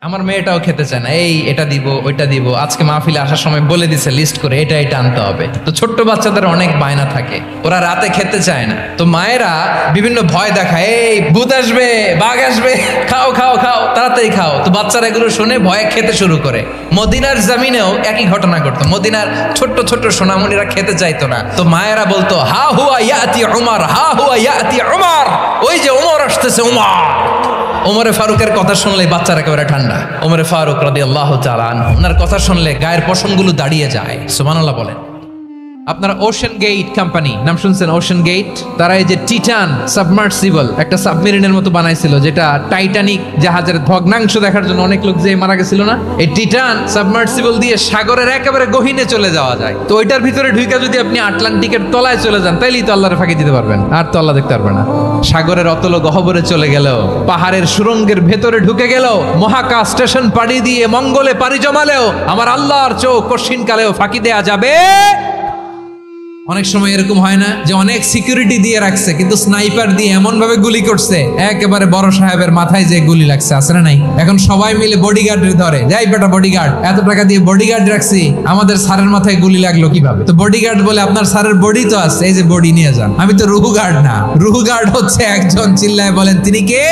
আমার মেয়েটাও খেতে চায় না, এই এটা দিব ওইটা দিব, আজকে মাহফিলে আসার সময় বলে দিছে লিস্ট করে এটা এটা আনতে হবে। তো ছোট্ট বাচ্চাদের অনেক বায়না থাকে, ওরা রাতে খেতে চায় না, তো মায়েরা বিভিন্ন ভয় দেখায়, এই ভূত আসবে, বাঘ আসবে, খাও খাও খাও তাড়াতাড়ি খাও। তো বাচ্চারা এগুলো শুনে ভয়ে খেতে শুরু করে। মদিনার জমিনেও একই ঘটনা ঘটতো, মদিনার ছোট্ট ছোট্ট সোনামণিরা খেতে চাইতো না, তো মায়েরা বলতো হা হুয়া ইয়াতি উমর, হা হুয়া ইয়াতি উমর, ওই যে উমর আসতেছে উমর। ওমরে ফারুকের কথা শুনলে বাচ্চারা একেবারে ঠান্ডা। ওমরে ফারুক রাদিয়াল্লাহু তাআলা আনহু, ওনার কথা শুনলে গায়ের পশমগুলো দাঁড়িয়ে যায়। সুবহানাল্লাহ বলেন। আপনারা ওশেন গেট কোম্পানি নাম শুনছেন? ওশেন গেট, তারা এই যে টিটান সাবমার্সিবল একটা সাবমেরিনের মতো বানাইছিল, যেটা টাইটানিক জাহাজের ভগ্নাংশ দেখার জন্য অনেক লোক যে মারা গেছিল না, এই টিটান সাবমার্সিবল দিয়ে সাগরের একেবারে গহীনে চলে যাওয়া যায়। তো ওইটার ভিতরে ঢুকে যদি আপনি আটলান্টিকের তলায় চলে যান, তাইলেই তো আল্লাহর ফাঁকি দিতে পারবেন, আর তো আল্লাহ দেখতে পারবে না। সাগরের অতল গহ্বরে চলে গেলেও, পাহাড়ের সুরঙ্গের ভেতরে ঢুকে গেলেও, মহাকাশ স্টেশন পাড়ি দিয়ে মঙ্গলে পাড়ি জমালেও আমার আল্লাহর চোখ কঠিন কালেও ফাঁকি দেয়া যাবে। অনেক সময় এরকম হয় না যে অনেক সিকিউরিটি দিয়ে রাখছে, কিন্তু স্নাইপার দিয়ে এমন ভাবে গুলি করছে একেবারে বড় সাহেবের মাথায় যে গুলি লাগছে, আছে না নাই? এখন সবাই মিলে বডিগার্ডের ধরে, যাই বেটা বডিগার্ড, এত টাকা দিয়ে বডিগার্ড রাখছি, আমাদের স্যারের মাথায় গুলি লাগলো কিভাবে? তো বডিগার্ড বলে আপনার স্যারের বডি তো আছে, এই যে বডি নিয়ে যান, আমি তো রুহু গার্ড না। রুহু গার্ড হচ্ছে একজন, চিল্লায় বলেন তিনি কে?